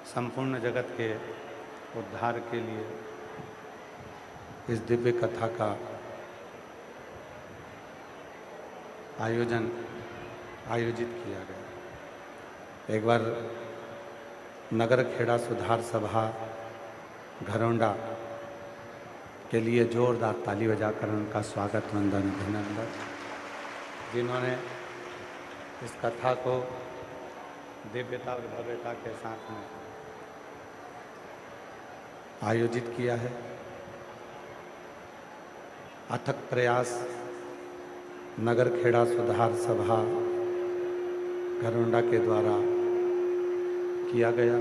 संपूर्ण जगत के उद्धार के लिए इस दिव्य कथा का आयोजित किया गया। एक बार नगर खेड़ा सुधार सभा घरौंडा के लिए जोरदार ताली बजाकर उनका स्वागत वंदन अभिनंदन, जिन्होंने इस कथा को दिव्यता और भव्यता के साथ में आयोजित किया है। अथक प्रयास नगर खेड़ा सुधार सभा घरौंडा के द्वारा किया गया।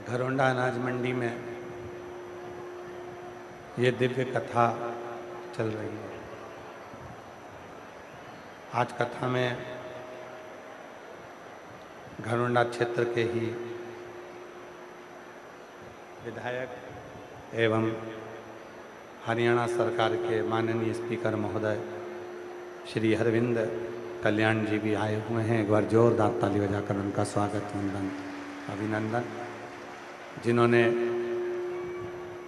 घरौंडा अनाज मंडी में ये दिव्य कथा चल रही है। आज कथा में घरौंडा क्षेत्र के ही विधायक एवं हरियाणा सरकार के माननीय स्पीकर महोदय श्री अरविंद कल्याण जी भी आए हुए हैं। एक बार जोरदार ताली बजाकर उनका स्वागत वंदन अभिनंदन, जिन्होंने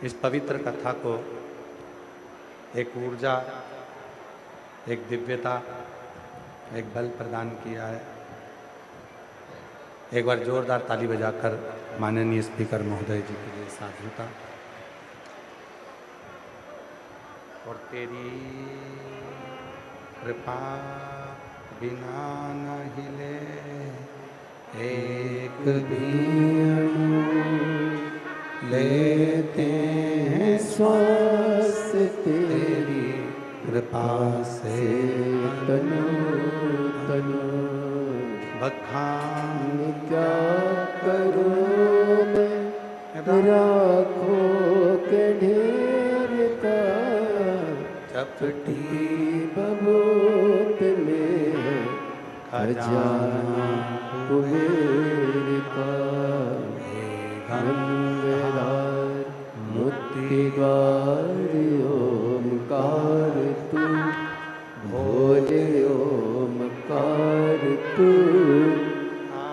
इस पवित्र कथा को एक ऊर्जा, एक दिव्यता, एक बल प्रदान किया है। एक बार जोरदार ताली बजाकर माननीय स्पीकर महोदय जी के लिए साधुता। और तेरी कृपा बिना न हिले एक भी अणु, लेते हैं श्वास तेरी कृपा से तनु तनु। बखान क्या करूं मैं राखों के ढेर का, चपटी बबूत में खजाना कुबेर का। गंगाधार मुक्तिद्वार ओमकार तू, भोले ओमकार तू।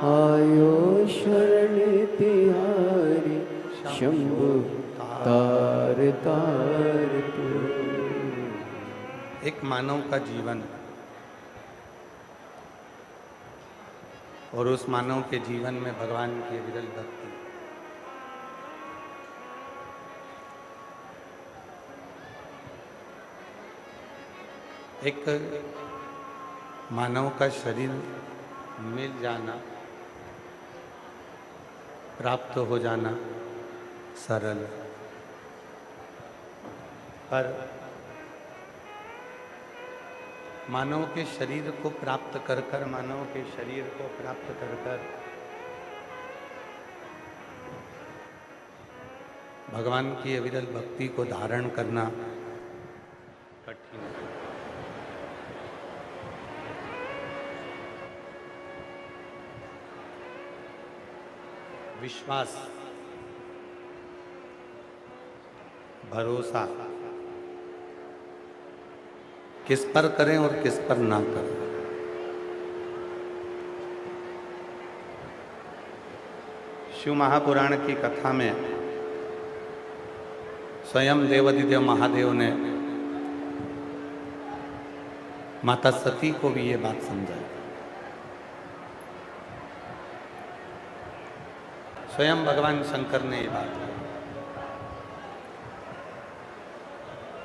आयो शरण तिहारी शंभु तार तार तू। एक मानव का जीवन और उस मानव के जीवन में भगवान की विरल भक्ति, एक मानव का शरीर मिल जाना, प्राप्त हो जाना सरल, पर मानव के शरीर को प्राप्त कर कर, मानव के शरीर को प्राप्त कर कर भगवान की अविरल भक्ति को धारण करना कठिन है। विश्वास, भरोसा किस पर करें और किस पर ना करें। शिव महापुराण की कथा में स्वयं देवादिदेव महादेव ने माता सती को भी ये बात समझाई। स्वयं भगवान शंकर ने ये बात कही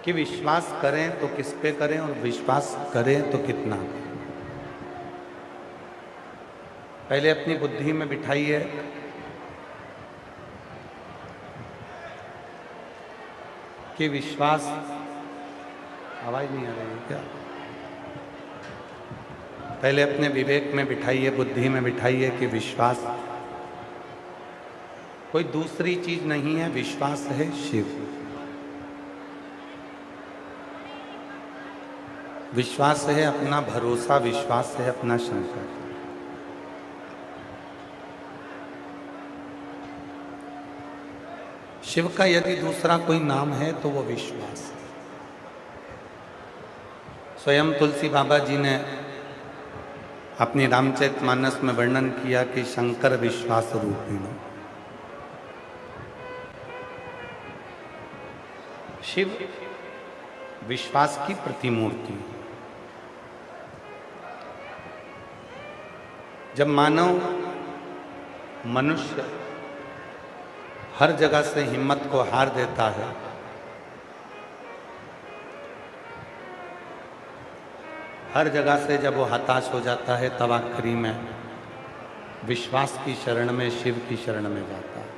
कि विश्वास करें तो किस पे करें और विश्वास करें तो कितना करें। पहले अपनी बुद्धि में बिठाइए कि विश्वास, आवाज नहीं आ रही है क्या? पहले अपने विवेक में बिठाइए, बुद्धि में बिठाइए कि विश्वास कोई दूसरी चीज नहीं है, विश्वास है शिव। विश्वास है अपना भरोसा, विश्वास है अपना शंकर। शिव का यदि दूसरा कोई नाम है तो वो विश्वास है। स्वयं तुलसी बाबा जी ने अपनी रामचरितमानस में वर्णन किया कि शंकर विश्वास रूपिणो, शिव विश्वास की प्रतिमूर्ति। जब मानव मनुष्य हर जगह से हिम्मत को हार देता है, हर जगह से जब वो हताश हो जाता है, तब आखिरी में विश्वास की शरण में, शिव की शरण में जाता है।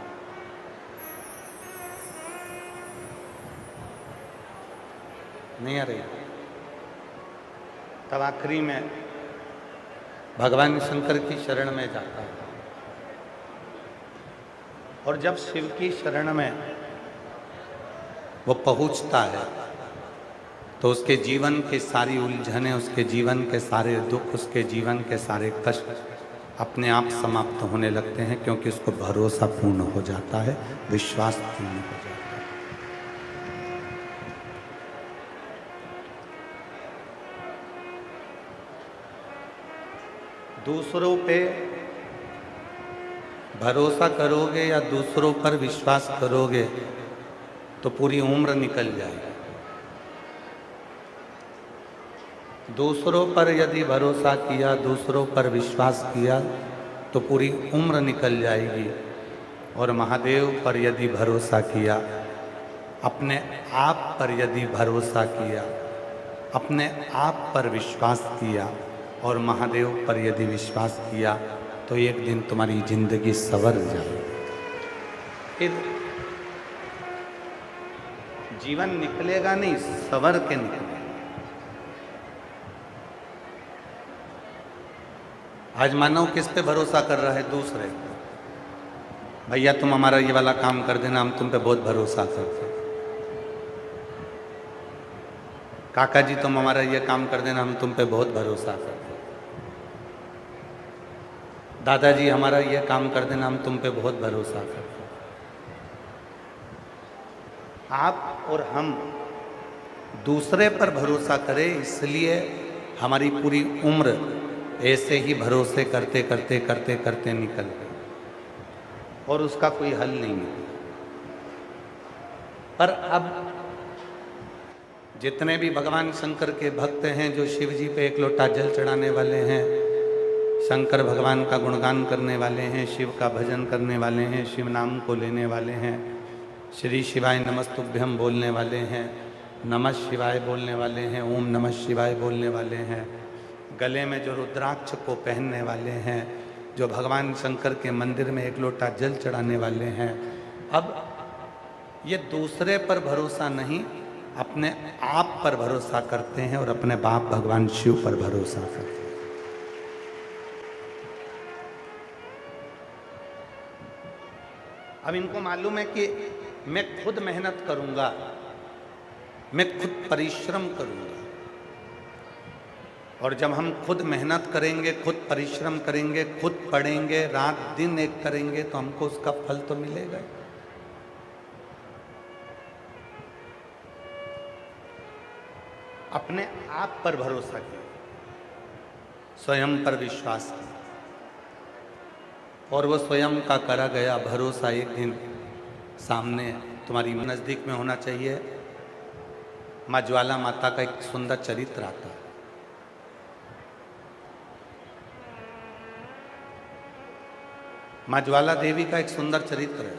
नहीं आ रही? तब आखिरी में भगवान शंकर की शरण में जाता है। और जब शिव की शरण में वो पहुंचता है, तो उसके जीवन की सारी उलझनें, उसके जीवन के सारे दुख, उसके जीवन के सारे कष्ट अपने आप समाप्त होने लगते हैं, क्योंकि उसको भरोसा पूर्ण हो जाता है, विश्वास पूर्ण हो जाता है। दूसरों पे भरोसा करोगे या दूसरों पर विश्वास करोगे तो पूरी उम्र निकल जाएगी। दूसरों पर यदि भरोसा किया, दूसरों पर विश्वास किया तो पूरी उम्र निकल जाएगी। और महादेव पर यदि भरोसा किया, अपने आप पर यदि भरोसा किया, अपने आप पर विश्वास किया और महादेव पर यदि विश्वास किया, तो एक दिन तुम्हारी जिंदगी संवर जाएगी। फिर जीवन निकलेगा नहीं, संवर के निकलेगा। आज मानव किस पे भरोसा कर रहा है? दूसरे। भैया तुम हमारा ये वाला काम कर देना, हम तुम पे बहुत भरोसा करते हैं। काका जी तुम हमारा ये काम कर देना, हम तुम पे बहुत भरोसा करते हैं। दादाजी हमारा ये काम कर देना, हम तुम पे बहुत भरोसा करते हैं। आप और हम दूसरे पर भरोसा करें, इसलिए हमारी पूरी उम्र ऐसे ही भरोसे करते करते करते करते निकल गई और उसका कोई हल नहीं है। पर अब जितने भी भगवान शंकर के भक्त हैं, जो शिव जी पे एक लोटा जल चढ़ाने वाले हैं, शंकर भगवान का गुणगान करने वाले हैं, शिव का भजन करने वाले हैं, शिव नाम को लेने वाले हैं, श्री शिवाय नमस्तुभ्यम बोलने वाले हैं, नमः शिवाय बोलने वाले हैं, ओम नमः शिवाय बोलने वाले हैं, गले में जो रुद्राक्ष को पहनने वाले हैं, जो भगवान शंकर के मंदिर में एक लोटा जल चढ़ाने वाले हैं, अब ये दूसरे पर भरोसा नहीं, अपने आप पर भरोसा करते हैं और अपने बाप भगवान शिव पर भरोसा करते हैं। अब इनको मालूम है कि मैं खुद मेहनत करूंगा, मैं खुद परिश्रम करूंगा, और जब हम खुद मेहनत करेंगे, खुद परिश्रम करेंगे, खुद पढ़ेंगे, रात दिन एक करेंगे, तो हमको उसका फल तो मिलेगा। अपने आप पर भरोसा किया, स्वयं पर विश्वास किया, और वो स्वयं का करा गया भरोसा एक दिन सामने तुम्हारी नज़दीक में होना चाहिए। माँ ज्वाला माता का एक सुंदर चरित्र आता है। माँ ज्वाला देवी का एक सुंदर चरित्र है।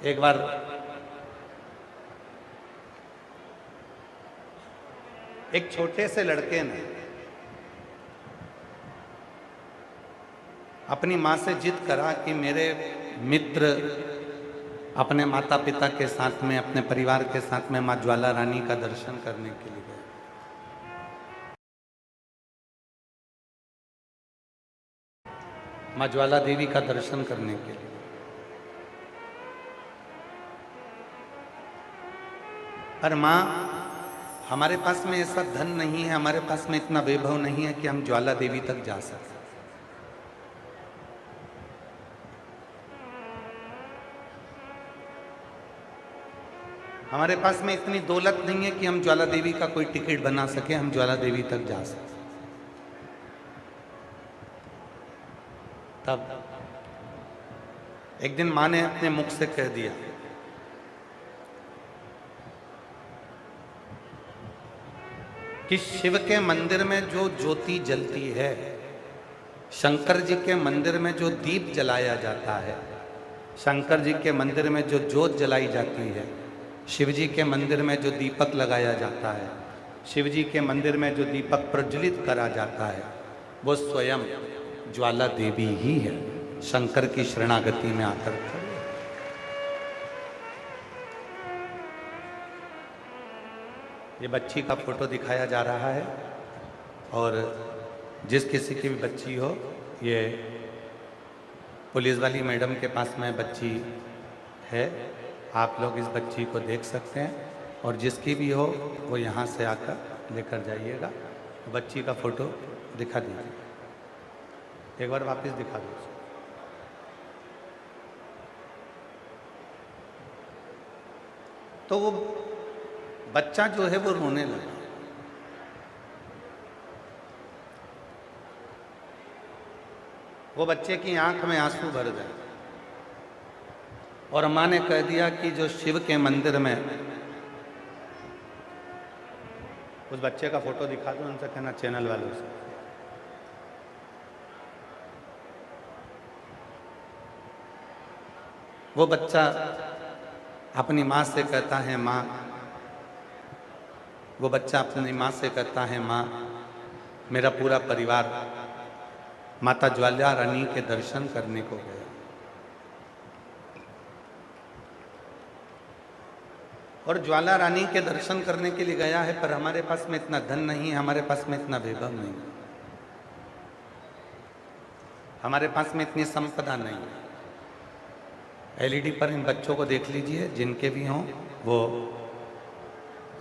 एक बार एक छोटे से लड़के ने अपनी माँ से जिद करा कि मेरे मित्र अपने माता पिता के साथ में, अपने परिवार के साथ में माँ ज्वाला रानी का दर्शन करने के लिए गए। माँ ज्वाला देवी का दर्शन करने के लिए। पर माँ, हमारे पास में ऐसा धन नहीं है, हमारे पास में इतना वैभव नहीं है कि हम ज्वाला देवी तक जा सकें। हमारे पास में इतनी दौलत नहीं है कि हम ज्वाला देवी का कोई टिकट बना सके, हम ज्वाला देवी तक जा सके। तब एक दिन मां ने अपने मुख से कह दिया कि शिव के मंदिर में जो ज्योति जलती है, शंकर जी के मंदिर में जो दीप जलाया जाता है, शंकर जी के मंदिर में जो ज्योत जलाई जाती है, शिव जी के मंदिर में जो दीपक लगाया जाता है, शिव जी के मंदिर में जो दीपक प्रज्वलित करा जाता है, वो स्वयं ज्वाला देवी ही है, शंकर की शरणागति में आकर खड़ी। ये बच्ची का फोटो दिखाया जा रहा है और जिस किसी की भी बच्ची हो, ये पुलिस वाली मैडम के पास में बच्ची है, आप लोग इस बच्ची को देख सकते हैं और जिसकी भी हो वो यहाँ से आकर लेकर जाइएगा। बच्ची का फोटो दिखा दीजिए, एक बार वापस दिखा दो। तो वो बच्चा जो है वो रोने लगा। वो बच्चे की आंख में आंसू भर गए और मां ने कह दिया कि जो शिव के मंदिर में, उस बच्चे का फोटो दिखा दो, उनसे कहना चैनल वालों से, वो बच्चा अपनी मां से कहता है मां, वो बच्चा अपनी मां से कहता है मां, मेरा पूरा परिवार माता ज्वाला रानी के दर्शन करने को गया और ज्वाला रानी के दर्शन करने के लिए गया है, पर हमारे पास में इतना धन नहीं है, हमारे पास में इतना वैभव नहीं, हमारे पास में इतनी संपदा नहीं है। एलईडी पर इन बच्चों को देख लीजिए, जिनके भी हों वो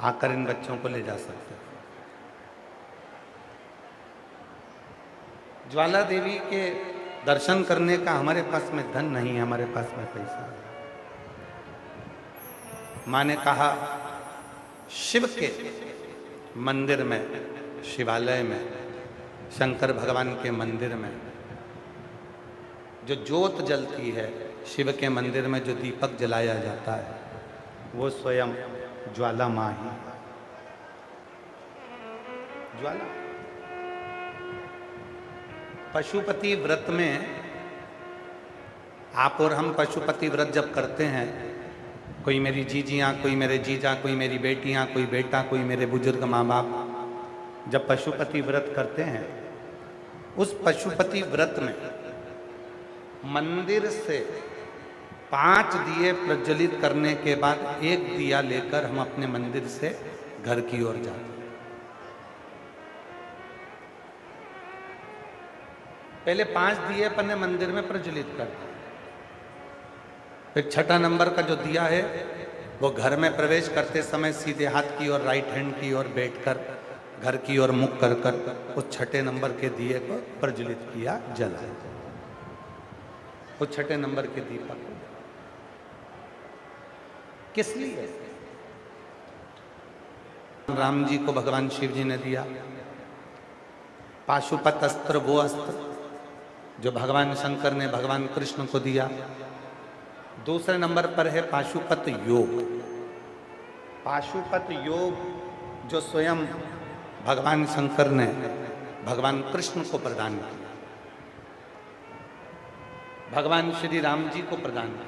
आकर इन बच्चों को ले जा सकते हैं। ज्वाला देवी के दर्शन करने का हमारे पास में धन नहीं है, हमारे पास में पैसा है। मां ने कहा शिव के मंदिर में, शिवालय में, शंकर भगवान के मंदिर में जो ज्योत जलती है, शिव के मंदिर में जो दीपक जलाया जाता है, वो स्वयं ज्वाला मां ही। ज्वाला पशुपति व्रत में आप और हम पशुपति व्रत जब करते हैं, कोई मेरी जीजियाँ, कोई मेरे जीजा, कोई मेरी बेटियाँ, कोई बेटा, कोई मेरे बुजुर्ग माँ बाप जब पशुपति व्रत करते हैं, उस पशुपति व्रत में मंदिर से 5 दिए प्रज्वलित करने के बाद 1 दिया लेकर हम अपने मंदिर से घर की ओर जाते हैं। पहले 5 दिए अपने मंदिर में प्रज्वलित करते हैं, फिर 6ठा नंबर का जो दिया है वो घर में प्रवेश करते समय सीधे हाथ की ओर, राइट हैंड की ओर बैठकर घर की ओर मुख कर कर उस 6ठे नंबर के दिए को प्रज्वलित किया, जलाया। उस 6ठे नंबर के दीपक किस लिए? राम जी को भगवान शिव जी ने दिया। पाशुपत अस्त्र वो अस्त्र जो भगवान शंकर ने भगवान कृष्ण को दिया। दूसरे नंबर पर है पाशुपत योग। पाशुपत योग जो स्वयं भगवान शंकर ने भगवान कृष्ण को प्रदान किया, भगवान श्री राम जी को प्रदान किया।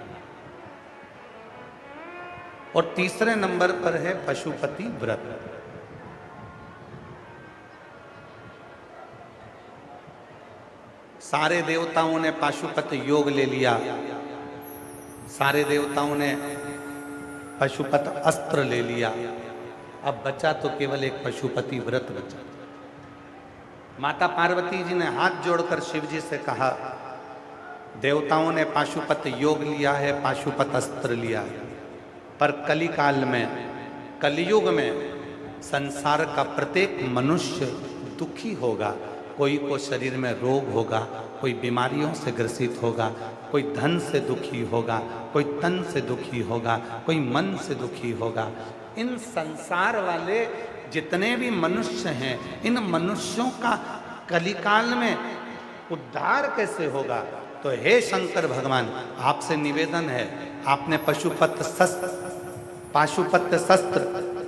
और तीसरे नंबर पर है पशुपति व्रत। सारे देवताओं ने पाशुपत योग ले लिया, सारे देवताओं ने पशुपत अस्त्र ले लिया, अब बचा तो केवल एक पशुपति व्रत बचा। माता पार्वती जी ने हाथ जोड़कर शिव जी से कहा, देवताओं ने पाशुपत योग लिया है, पाशुपत अस्त्र लिया है, पर कली काल में, कलयुग में संसार का प्रत्येक मनुष्य दुखी होगा, कोई को शरीर में रोग होगा, कोई बीमारियों से ग्रसित होगा, कोई धन से दुखी होगा, कोई तन से दुखी होगा, कोई मन से दुखी होगा। इन संसार वाले जितने भी मनुष्य हैं, इन मनुष्यों का कलिकाल में उद्धार कैसे होगा? तो हे शंकर भगवान, आपसे निवेदन है, आपने पाशुपत शस्त्र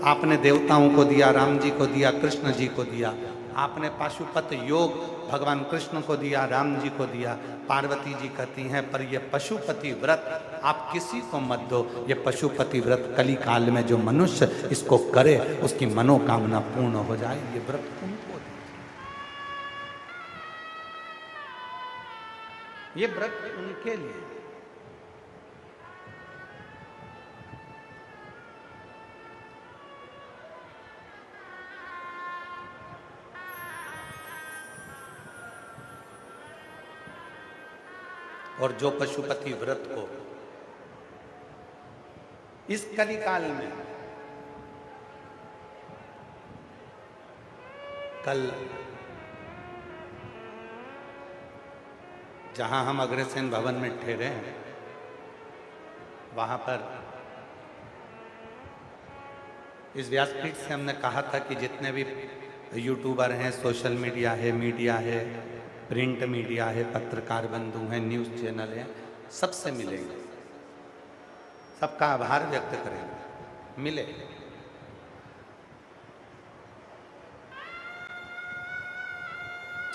आपने देवताओं को दिया, राम जी को दिया, कृष्ण जी को दिया। आपने पाशुपत योग भगवान कृष्ण को दिया, राम जी को दिया। पार्वती जी कहती हैं पर ये पशुपति व्रत आप किसी को मत दो। ये पशुपति व्रत कली काल में जो मनुष्य इसको करे उसकी मनोकामना पूर्ण हो जाए। ये व्रत उनको दीजिए, ये व्रत उनके लिए। और जो पशुपति व्रत को इस कलिकाल में, कल जहां हम अग्रसेन भवन में ठहरे हैं, वहां पर इस व्यासपीठ से हमने कहा था कि जितने भी यूट्यूबर हैं, सोशल मीडिया है, प्रिंट मीडिया है, पत्रकार बंधु हैं, न्यूज़ चैनल है, सबसे मिलेंगे, सबका आभार व्यक्त करेंगे, मिले।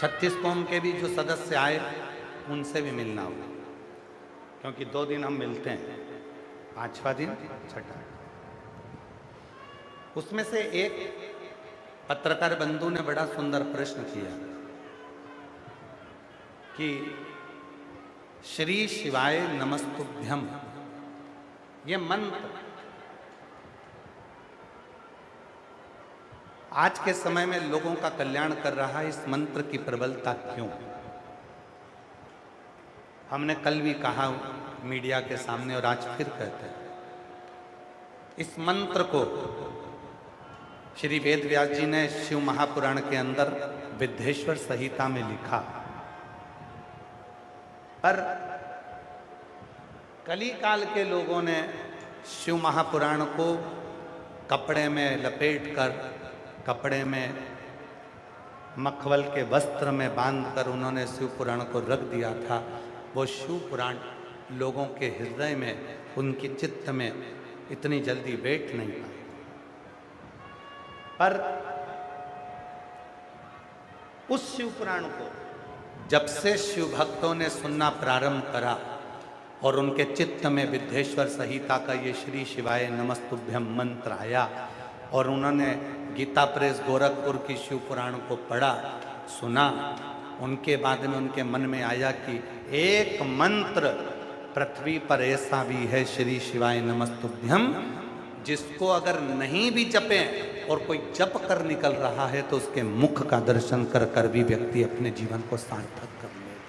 छत्तीस कौम के भी जो सदस्य आए उनसे भी मिलना होगा, क्योंकि 2 दिन हम मिलते हैं, 5वां दिन छठा। उसमें से एक पत्रकार बंधु ने बड़ा सुंदर प्रश्न किया कि श्री शिवाय नमस्तुभ्यम, ये मंत्र आज के समय में लोगों का कल्याण कर रहा है, इस मंत्र की प्रबलता क्यों? हमने कल भी कहा मीडिया के सामने और आज फिर कहते हैं, इस मंत्र को श्री वेद व्यास जी ने शिव महापुराण के अंदर विद्धेश्वर संहिता में लिखा, पर कली काल के लोगों ने शिव महापुराण को कपड़े में लपेटकर, कपड़े में मखमल के वस्त्र में बांधकर उन्होंने शिव पुराण को रख दिया था। वो शिव पुराण लोगों के हृदय में, उनके चित्त में इतनी जल्दी बैठ नहीं पाए। पर उस शिव पुराण को जब से शिव भक्तों ने सुनना प्रारंभ करा और उनके चित्त में विद्धेश्वर संहिता का ये श्री शिवाय नमस्तुभ्यम मंत्र आया और उन्होंने गीता प्रेस गोरखपुर की शिव पुराण को पढ़ा, सुना, उनके बाद में उनके मन में आया कि एक मंत्र पृथ्वी पर ऐसा भी है श्री शिवाय नमस्तुभ्यम, जिसको अगर नहीं भी जपें और कोई जप कर निकल रहा है तो उसके मुख का दर्शन कर कर भी व्यक्ति अपने जीवन को सार्थक कर लेगा।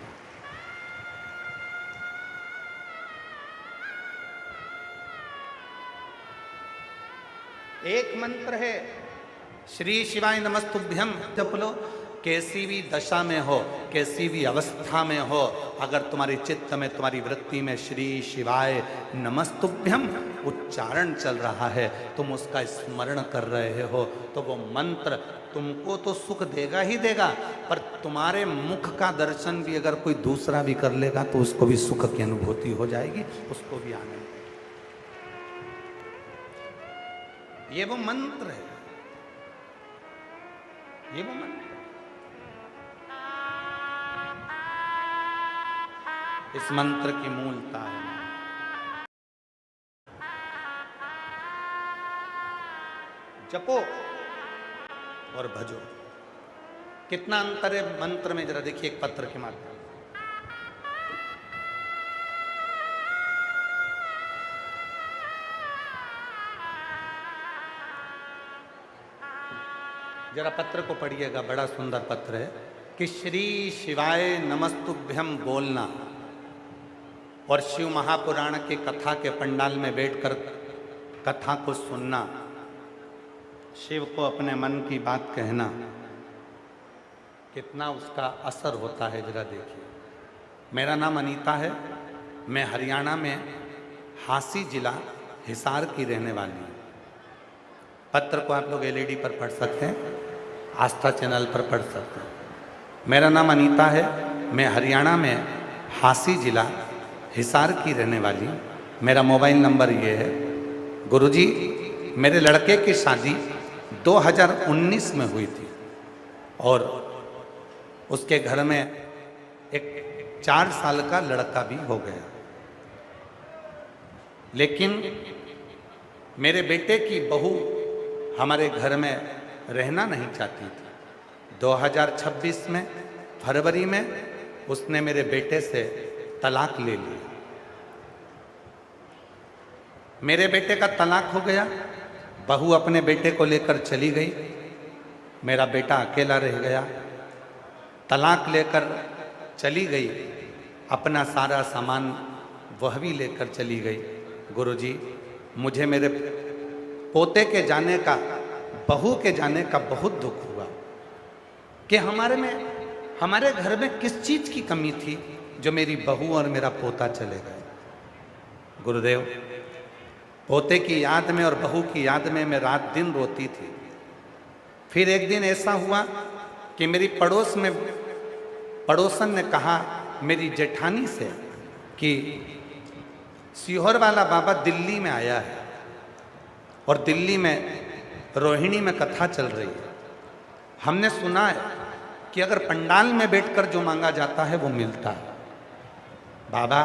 एक मंत्र है श्री शिवाय नमस्तुभ्यम, जप लो। कैसी भी दशा में हो, कैसी भी अवस्था में हो, अगर तुम्हारी चित्त में, तुम्हारी वृत्ति में श्री शिवाय नमस्तुभ्यम उच्चारण चल रहा है, तुम उसका स्मरण कर रहे हो, तो वो मंत्र तुमको तो सुख देगा ही देगा, पर तुम्हारे मुख का दर्शन भी अगर कोई दूसरा भी कर लेगा तो उसको भी सुख की अनुभूति हो जाएगी, उसको भी आनंद। ये वो मंत्र है, ये वो मंत्र। इस मंत्र की मूलता है जपो और भजो। कितना अंतर है मंत्र में, जरा देखिए एक पत्र के माध्यम। जरा पत्र को पढ़िएगा, बड़ा सुंदर पत्र है कि श्री शिवाय नमस्तुभ्यम बोलना और शिव महापुराण के कथा के पंडाल में बैठकर कथा को सुनना, शिव को अपने मन की बात कहना, कितना उसका असर होता है जरा देखिए। मेरा नाम अनीता है, मैं हरियाणा में हांसी जिला हिसार की रहने वाली हूँ। पत्र को आप लोग एलईडी पर पढ़ सकते हैं, आस्था चैनल पर पढ़ सकते हैं। मेरा नाम अनीता है, मैं हरियाणा में हांसी जिला हिसार की रहने वाली हूँ। मेरा मोबाइल नंबर ये है। गुरुजी, मेरे लड़के की शादी 2019 में हुई थी और उसके घर में एक 4 साल का लड़का भी हो गया, लेकिन मेरे बेटे की बहू हमारे घर में रहना नहीं चाहती थी। 2026 में फरवरी में उसने मेरे बेटे से तलाक ले लिया। मेरे बेटे का तलाक हो गया, बहू अपने बेटे को लेकर चली गई, मेरा बेटा अकेला रह गया। तलाक लेकर चली गई, अपना सारा सामान वह भी लेकर चली गई। गुरुजी, मुझे मेरे पोते के जाने का, बहू के जाने का बहुत दुख हुआ कि हमारे घर में किस चीज की कमी थी जो मेरी बहू और मेरा पोता चले गए। गुरुदेव, पोते की याद में और बहू की याद में मैं रात दिन रोती थी। फिर एक दिन ऐसा हुआ कि मेरी पड़ोसन ने कहा मेरी जेठानी से कि सीहोर वाला बाबा दिल्ली में आया है और दिल्ली में रोहिणी में कथा चल रही है। हमने सुना है कि अगर पंडाल में बैठकर जो मांगा जाता है वो मिलता है। बाबा,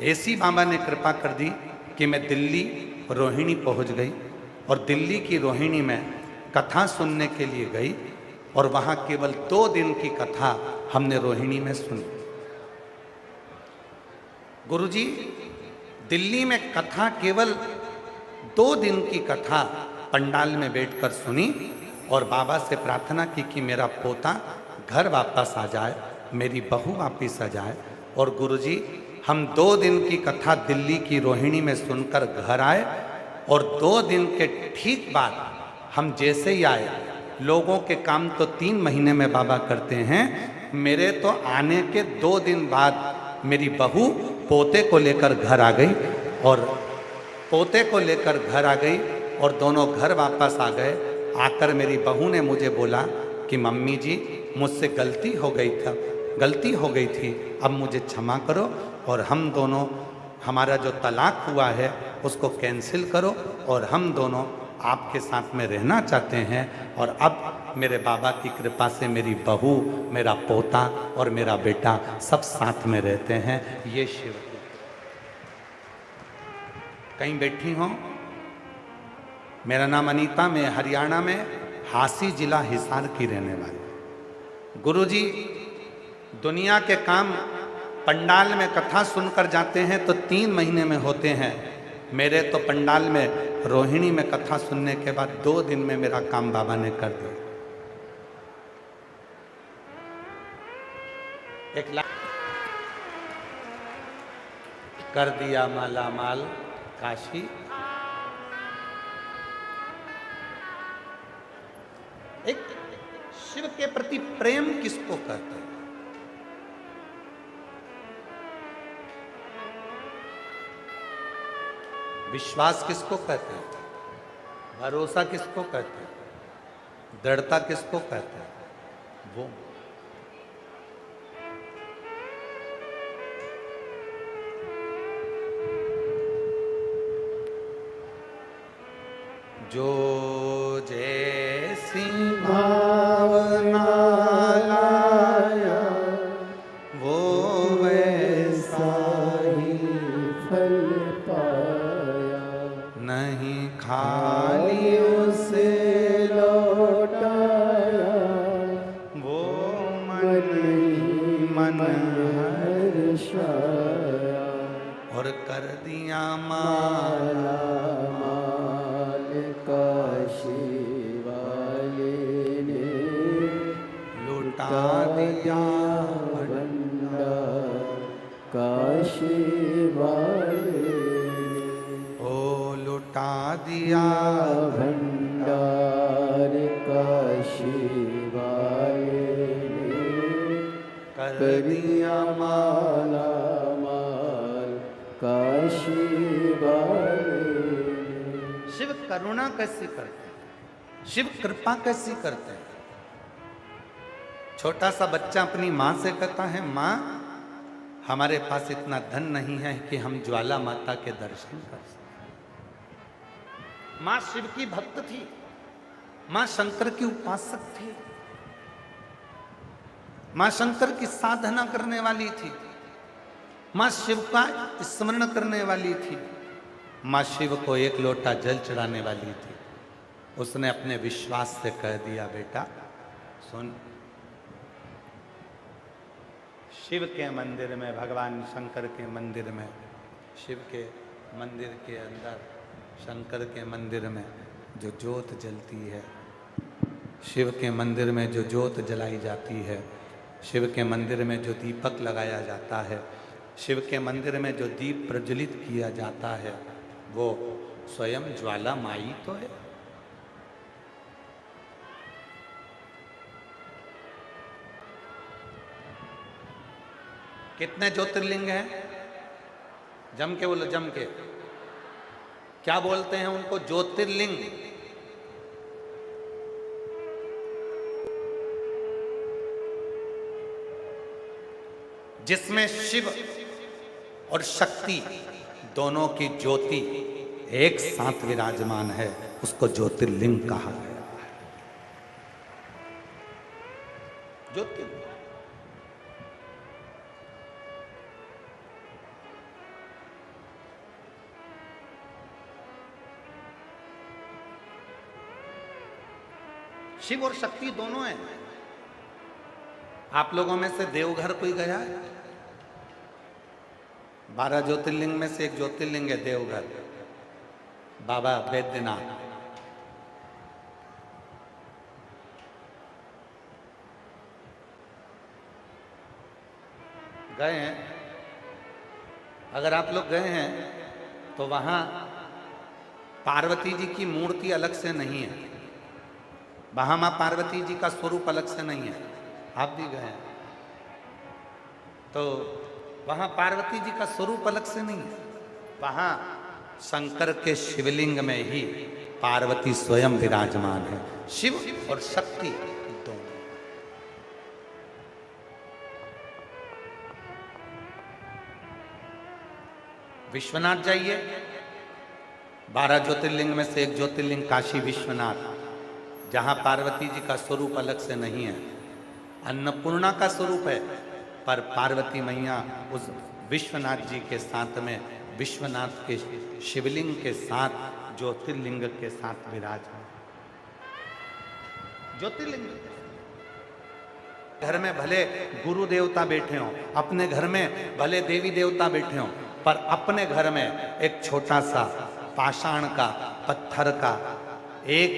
ऐसी बाबा ने कृपा कर दी कि मैं दिल्ली रोहिणी पहुंच गई और दिल्ली की रोहिणी में कथा सुनने के लिए गई और वहां केवल 2 दिन की कथा हमने रोहिणी में सुनी। गुरुजी, दिल्ली में कथा केवल 2 दिन की कथा पंडाल में बैठकर सुनी और बाबा से प्रार्थना की कि मेरा पोता घर वापस आ जाए, मेरी बहू वापस आ जाए। और गुरुजी, हम 2 दिन की कथा दिल्ली की रोहिणी में सुनकर घर आए और 2 दिन के ठीक बाद हम जैसे ही आए, लोगों के काम तो 3 महीने में बाबा करते हैं, मेरे तो आने के 2 दिन बाद मेरी बहू पोते को लेकर घर आ गई और पोते को लेकर घर आ गई और दोनों घर वापस आ गए। आकर मेरी बहू ने मुझे बोला कि मम्मी जी, मुझसे गलती हो गई थी, अब मुझे क्षमा करो और हम दोनों, हमारा जो तलाक हुआ है उसको कैंसिल करो और हम दोनों आपके साथ में रहना चाहते हैं। और अब मेरे बाबा की कृपा से मेरी बहू, मेरा पोता और मेरा बेटा सब साथ में रहते हैं। ये शिव कहीं बैठी हो। मेरा नाम अनीता, मैं हरियाणा में हांसी जिला हिसार की रहने वाली। गुरुजी, दुनिया के काम पंडाल में कथा सुनकर जाते हैं तो 3 महीने में होते हैं। मेरे तो पंडाल में रोहिणी में कथा सुनने के बाद 2 दिन में मेरा काम बाबा ने कर दिया। कर दिया माला माल काशी। एक शिव के प्रति प्रेम किसको कहते हैं? विश्वास किसको कहते हैं? भरोसा किसको कहते हैं? दृढ़ता किसको कहते हैं? वो जो जैसी भावना लाया वो वैसा ही फल पाया, नहीं खाली उसे लौटाया, वो मन हर्षाया, और कर दिया माला काशी वाले ने लुटा दिया भंडार, काशी वाले ओ लुटा दिया भंडार, काशी वाले कर दिया माला माल काशी वाले ने। शिव करुणा कैसी करते हैं, शिव कृपा कैसी करते हैं। छोटा सा बच्चा अपनी माँ से कहता है, माँ हमारे पास इतना धन नहीं है कि हम ज्वाला माता के दर्शन कर सकें। माँ शिव की भक्त थी, माँ शंकर की उपासक थी, माँ शंकर की साधना करने वाली थी, माँ शिव का स्मरण करने वाली थी, माँ शिव को एक लोटा जल चढ़ाने वाली थी। उसने अपने विश्वास से कह दिया, बेटा सुन, शिव के मंदिर में, भगवान शंकर के मंदिर में, शिव के मंदिर के अंदर, शंकर के मंदिर में जो ज्योत जलती है, शिव के मंदिर में जो ज्योत जलाई जाती है, शिव के मंदिर में जो दीपक लगाया जाता है, शिव के मंदिर में जो दीप प्रज्वलित किया जाता है, वो स्वयं ज्वाला माई तो है। कितने ज्योतिर्लिंग हैं? जम के बोलो, जम के। क्या बोलते हैं उनको? ज्योतिर्लिंग। जिसमें शिव और शक्ति दोनों की ज्योति एक साथ विराजमान है, उसको ज्योतिर्लिंग कहा गया है। ज्योतिर्लिंग। शिव और शक्ति दोनों हैं। आप लोगों में से देवघर कोई गया है? 12 ज्योतिर्लिंग में से एक ज्योतिर्लिंग है देवघर, बाबा बैद्यनाथ। गए हैं? अगर आप लोग गए हैं तो वहां पार्वती जी की मूर्ति अलग से नहीं है, वहां मां पार्वती जी का स्वरूप अलग से नहीं है। आप भी गए हैं तो वहां पार्वती जी का स्वरूप अलग से नहीं है, वहां शंकर के शिवलिंग में ही पार्वती स्वयं विराजमान है। शिव और शक्ति दोनों। विश्वनाथ जाइए, 12 ज्योतिर्लिंग में से एक ज्योतिर्लिंग काशी विश्वनाथ, जहां पार्वती जी का स्वरूप अलग से नहीं है, अन्नपूर्णा का स्वरूप है, पर पार्वती मैया उस विश्वनाथ जी के साथ में, विश्वनाथ के शिवलिंग के साथ, ज्योतिर्लिंग के साथ विराजमान। ज्योतिर्लिंग। घर में भले गुरु देवता बैठे हों, अपने घर में भले देवी देवता बैठे हों, पर अपने घर में एक छोटा सा पाषाण का, पत्थर का, एक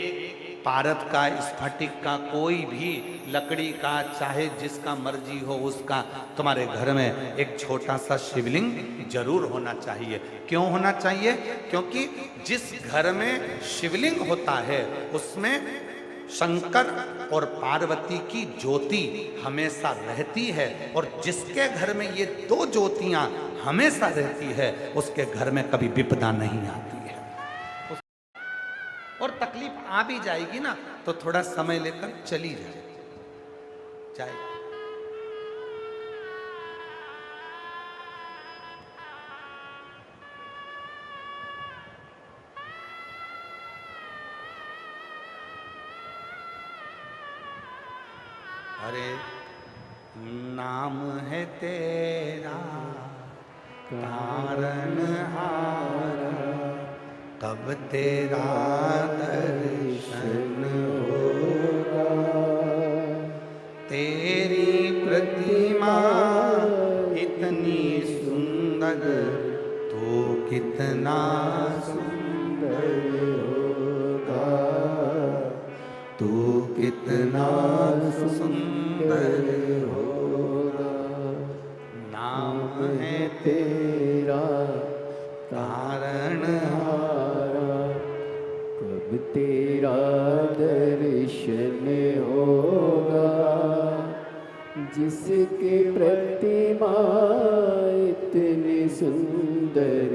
पारद का, स्फटिक का, कोई भी लकड़ी का, चाहे जिसका मर्जी हो उसका, तुम्हारे घर में एक छोटा सा शिवलिंग जरूर होना चाहिए। क्यों होना चाहिए? क्योंकि जिस घर में शिवलिंग होता है उसमें शंकर और पार्वती की ज्योति हमेशा रहती है, और जिसके घर में ये दो ज्योतियां हमेशा रहती है उसके घर में कभी विपदा नहीं आती है। और तकलीफ आ भी जाएगी ना तो थोड़ा समय लेकर चली जाए। अरे नाम है तेरा तारनहारा, कब तेरा दर्शन होगा। तेरी प्रतिमा इतनी सुंदर, तो कितना सुंदर होगा, तू कितना सुंदर होगा। नाम है तेरा तारनहारा, कब तेरा दर्शन होगा। जिसकी प्रतिमा इतनी सुंदर,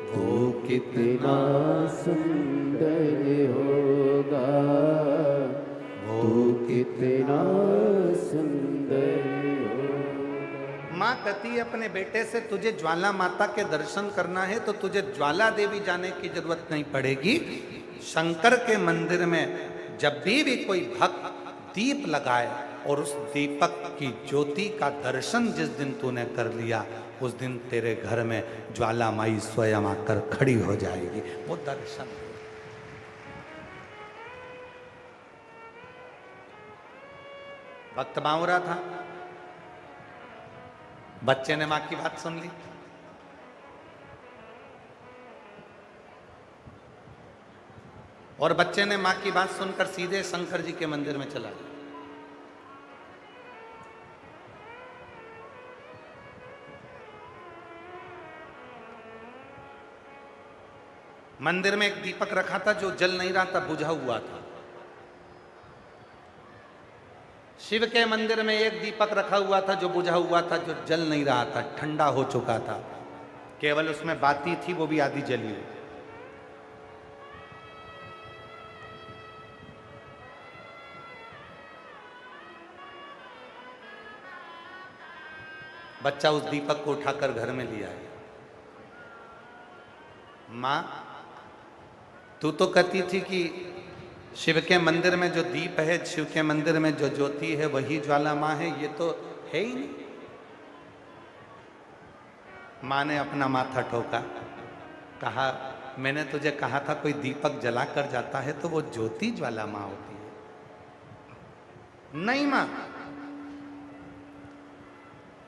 वो कितना सुंदर होगा, वो कितना सुंदर होगा। माँ कहती है अपने बेटे से, तुझे ज्वाला माता के दर्शन करना है तो तुझे ज्वाला देवी जाने की जरूरत नहीं पड़ेगी। शंकर के मंदिर में जब भी कोई भक्त दीप लगाए और उस दीपक की ज्योति का दर्शन जिस दिन तूने कर लिया, उस दिन तेरे घर में ज्वाला माई स्वयं आकर खड़ी हो जाएगी। वो दर्शन भक्त बावरा था, बच्चे ने मां की बात सुन ली, और बच्चे ने मां की बात सुनकर सीधे शंकर जी के मंदिर में चला गया। मंदिर में एक दीपक रखा था जो जल नहीं रहा था, बुझा हुआ था। शिव के मंदिर में एक दीपक रखा हुआ था जो बुझा हुआ था, जो जल नहीं रहा था, ठंडा हो चुका था, केवल उसमें बाती थी, वो भी आधी जली हुई। बच्चा उस दीपक को उठाकर घर में लिया है। मां, तू तो कहती थी कि शिव के मंदिर में जो दीप है, शिव के मंदिर में जो ज्योति है वही ज्वाला मां है, ये तो है ही नहीं। मां ने अपना माथा ठोका, कहा मैंने तुझे कहा था कोई दीपक जला कर जाता है तो वो ज्योति ज्वाला मां होती है। नहीं मां,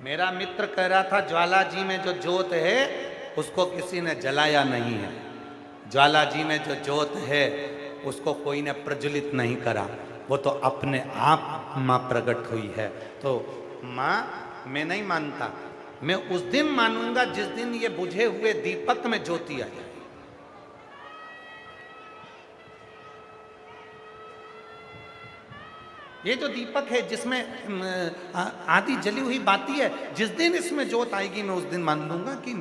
मेरा मित्र कह रहा था ज्वाला जी में जो ज्योत है उसको किसी ने जलाया नहीं है, ज्वाला जी में जो ज्योत है उसको कोई ने प्रज्वलित नहीं करा, वो तो अपने आप मां प्रकट हुई है। तो मां, मैं नहीं मानता, मैं उस दिन मानूंगा जिस दिन ये बुझे हुए दीपक में ज्योति आ जाए। ये जो दीपक है जिसमें आधी जली हुई बाती है, जिस दिन इसमें ज्योत आएगी मैं उस दिन मान लूंगा कि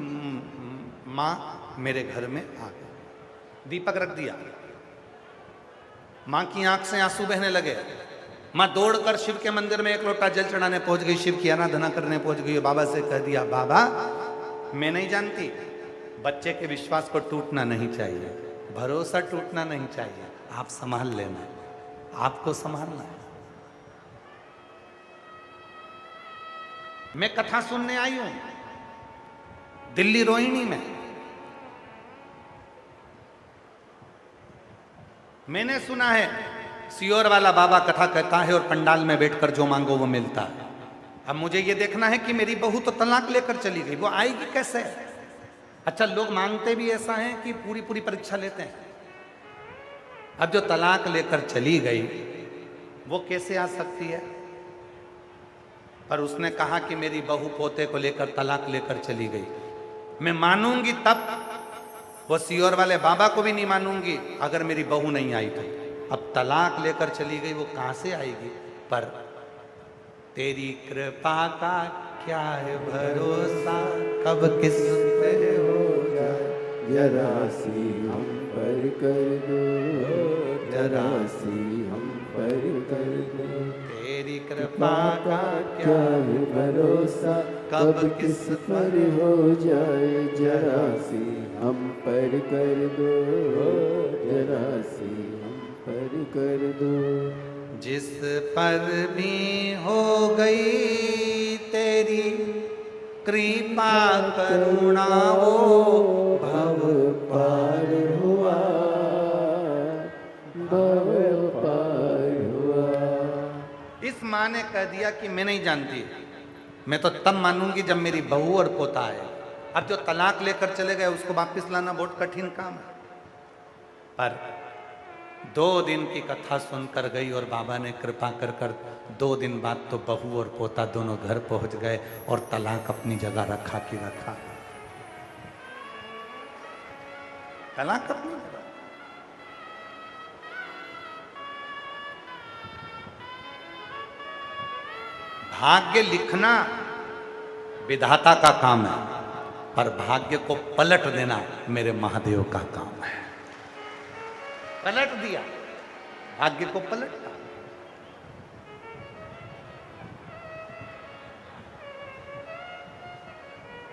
मां मेरे घर में आ गई। दीपक रख दिया, मां की आंख से आंसू बहने लगे। मां दौड़कर शिव के मंदिर में एक लोटा जल चढ़ाने पहुंच गई, शिव की आराधना करने पहुंच गई। बाबा से कह दिया, बाबा मैं नहीं जानती, बच्चे के विश्वास को टूटना नहीं चाहिए, भरोसा टूटना नहीं चाहिए, आप संभाल लेना, आपको संभालना है। मैं कथा सुनने आई हूं दिल्ली रोहिणी में, मैंने सुना है सियोर वाला बाबा कथा कहता है और पंडाल में बैठकर जो मांगो वो मिलता है। अब मुझे ये देखना है कि मेरी बहू तो तलाक लेकर चली गई, वो आएगी कैसे? अच्छा, लोग मांगते भी ऐसा है कि पूरी पूरी परीक्षा लेते हैं। अब जो तलाक लेकर चली गई वो कैसे आ सकती है? पर उसने कहा कि मेरी बहू पोते को लेकर तलाक लेकर चली गई, मैं मानूंगी तब, वो सियोर वाले बाबा को भी नहीं मानूंगी अगर मेरी बहू नहीं आई तो। अब तलाक लेकर चली गई, वो कहां से आएगी? पर तेरी कृपा का क्या है भरोसा, कब किस पे हो जाए, जरा सी हम पर कर दो, जरा सी हम पर कर दो। तेरी कृपा का क्या है भरोसा, कब किस पर हो जाए, जरा सी हम पर कर दो, जरा सी हम पर कर दो। जिस पर भी हो गई तेरी कृपा करुणा, वो भव पार हुआ, भव पार हुआ। इस माँ ने कह दिया कि मैं नहीं जानती, मैं तो तब मानूंगी जब मेरी बहू और पोता आए। अब जो तलाक लेकर चले गए उसको वापस लाना बहुत कठिन काम है। पर 2 दिन की कथा सुनकर गई और बाबा ने कृपा कर 2 दिन बाद तो बहू और पोता दोनों घर पहुंच गए और तलाक अपनी जगह रखा कि रखा, तलाक अपनी जगह। भाग्य लिखना विधाता का काम है, पर भाग्य को पलट देना मेरे महादेव का काम है। पलट दिया, भाग्य को पलटा।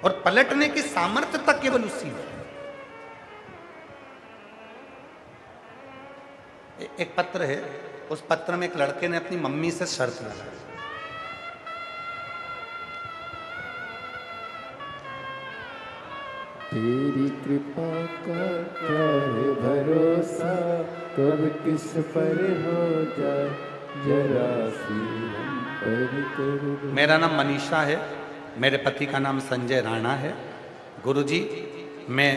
और पलटने की सामर्थ्य तक केवल उसी में। एक पत्र है, उस पत्र में एक लड़के ने अपनी मम्मी से शर्त लगाई, तेरी कृपा का क्या है भरोसा, कब किस पर हो जाए जरा सी हम पर कर दो। मेरा नाम मनीषा है, मेरे पति का नाम संजय राणा है। गुरुजी, मैं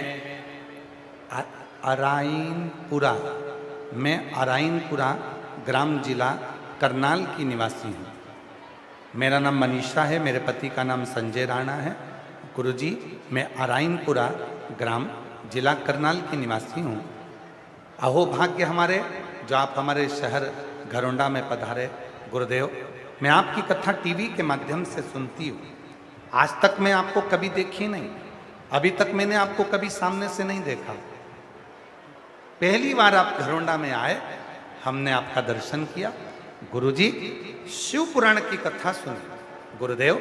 अराइनपुरा ग्राम जिला करनाल की निवासी हूँ। मेरा नाम मनीषा है, मेरे पति का नाम संजय राणा है। गुरुजी, मैं अराइनपुरा ग्राम जिला करनाल की निवासी हूँ। अहो भाग्य हमारे जो आप हमारे शहर घरोंडा में पधारे। गुरुदेव, मैं आपकी कथा टीवी के माध्यम से सुनती हूँ। आज तक मैं आपको कभी देखी नहीं, अभी तक मैंने आपको कभी सामने से नहीं देखा। पहली बार आप घरोंडा में आए, हमने आपका दर्शन किया। गुरुजी, शिव पुराण की कथा सुनी। गुरुदेव,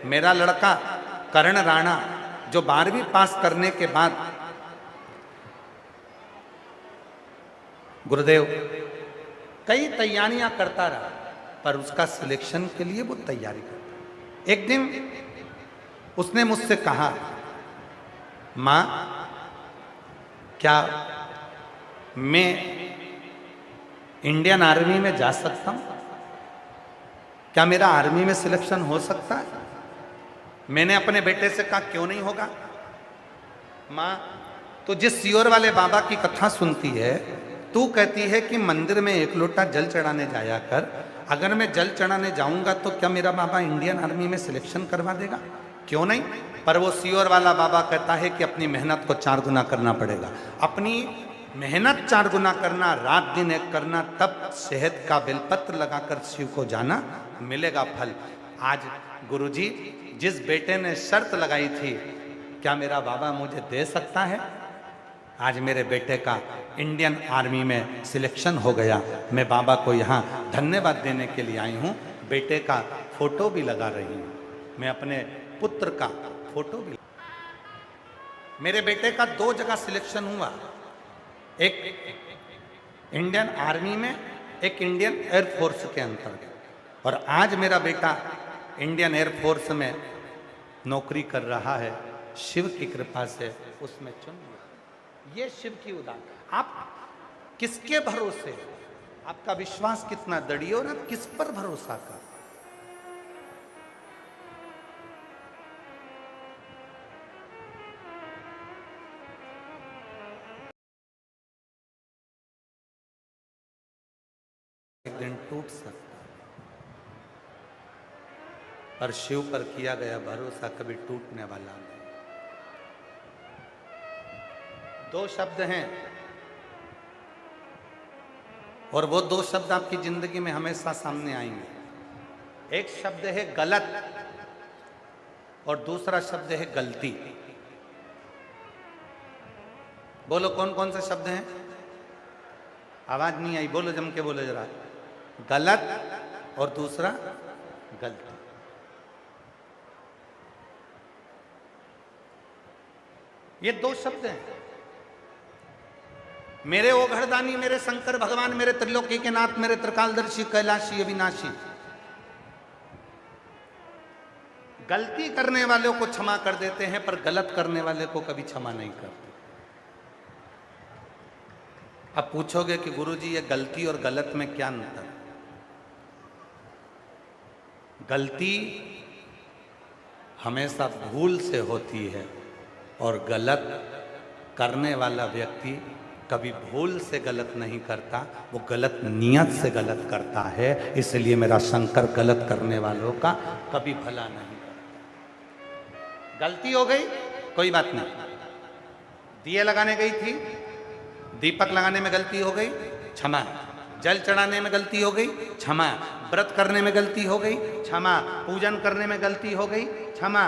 मेरा लड़का कर्ण राणा जो 12वीं पास करने के बाद, गुरुदेव, कई तैयारियां करता रहा, पर उसका सिलेक्शन के लिए वो तैयारी करता। एक दिन उसने मुझसे कहा, मां, क्या मैं इंडियन आर्मी में जा सकता हूं? क्या मेरा आर्मी में सिलेक्शन हो सकता है? मैंने अपने बेटे से कहा, क्यों नहीं होगा मां, तो जिस सियोर वाले बाबा की कथा सुनती है, तू कहती है कि मंदिर में 1 लोटा जल चढ़ाने जाया कर। अगर मैं जल चढ़ाने जाऊंगा तो क्या मेरा बाबा इंडियन आर्मी में सिलेक्शन करवा देगा? क्यों नहीं? पर वो सियोर वाला बाबा कहता है कि अपनी मेहनत को 4 गुना करना पड़ेगा। अपनी मेहनत 4 गुना करना, रात दिन एक करना, तब शहद का बेलपत्र लगाकर शिव को जाना, मिलेगा फल। आज गुरुजी, जिस बेटे ने शर्त लगाई थी, क्या मेरा बाबा मुझे दे सकता है? आज मेरे बेटे का इंडियन आर्मी में सिलेक्शन हो गया। मैं बाबा को यहाँ धन्यवाद देने के लिए आई हूँ। बेटे का फोटो भी लगा रही हूँ, मैं अपने पुत्र का फोटो भी। मेरे बेटे का 2 जगह सिलेक्शन हुआ, एक इंडियन आर्मी में, एक इंडियन एयरफोर्स के अंतर्गत। और आज मेरा बेटा इंडियन एयरफोर्स में नौकरी कर रहा है। शिव की कृपा से उसमें चुन लिया। ये शिव की उदाहरण। आप किसके भरोसे, आपका विश्वास कितना दृढ़ और आप किस पर भरोसा कर? एक दिन टूट सकता, पर शिव पर किया गया भरोसा कभी टूटने वाला नहीं। 2 शब्द हैं, और वो 2 शब्द आपकी जिंदगी में हमेशा सामने आएंगे। एक शब्द है गलत और दूसरा शब्द है गलती। बोलो कौन कौन से शब्द हैं? आवाज नहीं आई, बोलो, जम के बोलो जरा। गलत और दूसरा गलती। ये 2 शब्द हैं। मेरे ओघड़दानी, मेरे शंकर भगवान, मेरे त्रिलोकी के नाथ, मेरे त्रिकालदर्शी, कैलाशी, अविनाशी। गलती करने वालों को क्षमा कर देते हैं, पर गलत करने वाले को कभी क्षमा नहीं करते। अब पूछोगे कि गुरुजी ये गलती और गलत में क्या अंतर? गलती हमेशा भूल से होती है, और गलत करने वाला व्यक्ति कभी भूल से गलत नहीं करता, वो गलत नियत से गलत करता है। इसलिए मेरा शंकर गलत करने वालों का कभी भला नहीं करता। गलती हो गई, कोई बात नहीं। दिए लगाने गई थी, दीपक लगाने में गलती हो गई, क्षमा। जल चढ़ाने में गलती हो गई, क्षमा। व्रत करने में गलती हो गई, क्षमा। पूजन करने में गलती हो गई, क्षमा।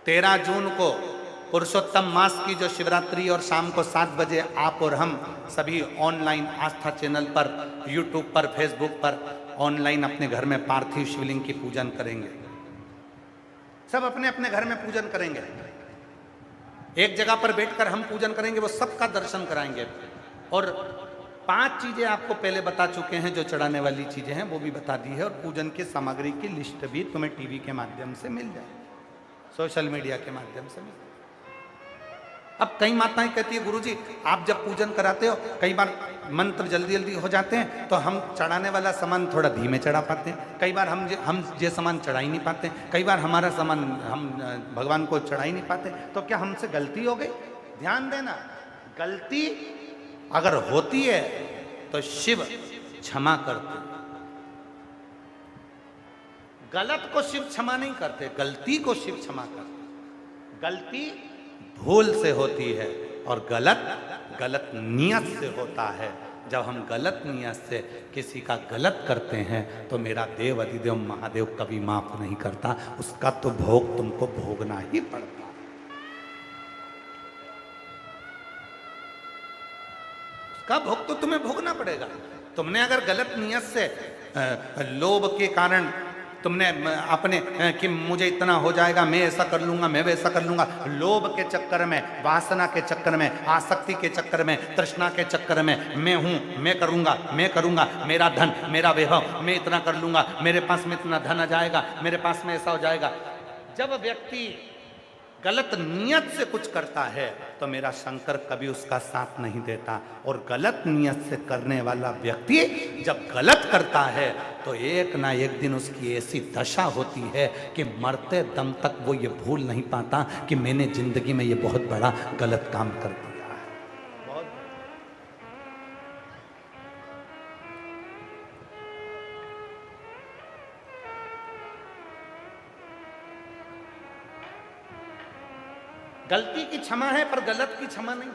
13 जून को पुरुषोत्तम मास की जो शिवरात्रि और शाम को 7 बजे आप और हम सभी ऑनलाइन आस्था चैनल पर, यूट्यूब पर, फेसबुक पर ऑनलाइन अपने घर में पार्थिव शिवलिंग की पूजन करेंगे। सब अपने अपने घर में पूजन करेंगे। एक जगह पर बैठकर हम पूजन करेंगे, वो सबका दर्शन कराएंगे। और 5 चीजें आपको पहले बता चुके हैं, जो चढ़ाने वाली चीजें हैं वो भी बता दी है। और पूजन की सामग्री की लिस्ट भी तुम्हें टीवी के माध्यम से मिल जाए, सोशल मीडिया के माध्यम से मिल। अब कई माताएं कहती है, गुरुजी आप जब पूजन कराते हो कई बार मंत्र जल्दी जल्दी हो जाते हैं तो हम चढ़ाने वाला सामान थोड़ा धीमे चढ़ा पाते हैं, कई बार हम ये सामान चढ़ा ही नहीं पाते, कई बार हमारा सामान हम भगवान को चढ़ा ही नहीं पाते, तो क्या हमसे गलती हो गई? ध्यान देना, गलती अगर होती है तो शिव क्षमा करते, गलत को शिव क्षमा नहीं करते, गलती को शिव क्षमा करते। गलती भूल से होती है और गलत नियत से होता है। जब हम गलत नियत से किसी का गलत करते हैं तो मेरा देव अधिदेव महादेव कभी माफ नहीं करता, उसका तो भोग तुमको भोगना ही पड़ता। उसका भोग तो तुम्हें भोगना पड़ेगा। तुमने अगर गलत नियत से लोभ के कारण तुमने अपने कि मुझे इतना हो जाएगा, मैं ऐसा कर लूंगा, मैं वैसा कर लूंगा, लोभ के चक्कर में, वासना के चक्कर में, आसक्ति के चक्कर में, तृष्णा के चक्कर में, मैं हूं, मैं करूंगा, मेरा धन, मेरा वैभव, मैं इतना कर लूंगा, मेरे पास में इतना धन आ जाएगा, मेरे पास में ऐसा हो जाएगा। जब व्यक्ति गलत नियत से कुछ करता है तो मेरा शंकर कभी उसका साथ नहीं देता। और गलत नियत से करने वाला व्यक्ति जब गलत करता है तो एक ना एक दिन उसकी ऐसी दशा होती है कि मरते दम तक वो ये भूल नहीं पाता कि मैंने जिंदगी में ये बहुत बड़ा गलत काम कर दिया है। गलती की क्षमा है पर गलत की क्षमा नहीं।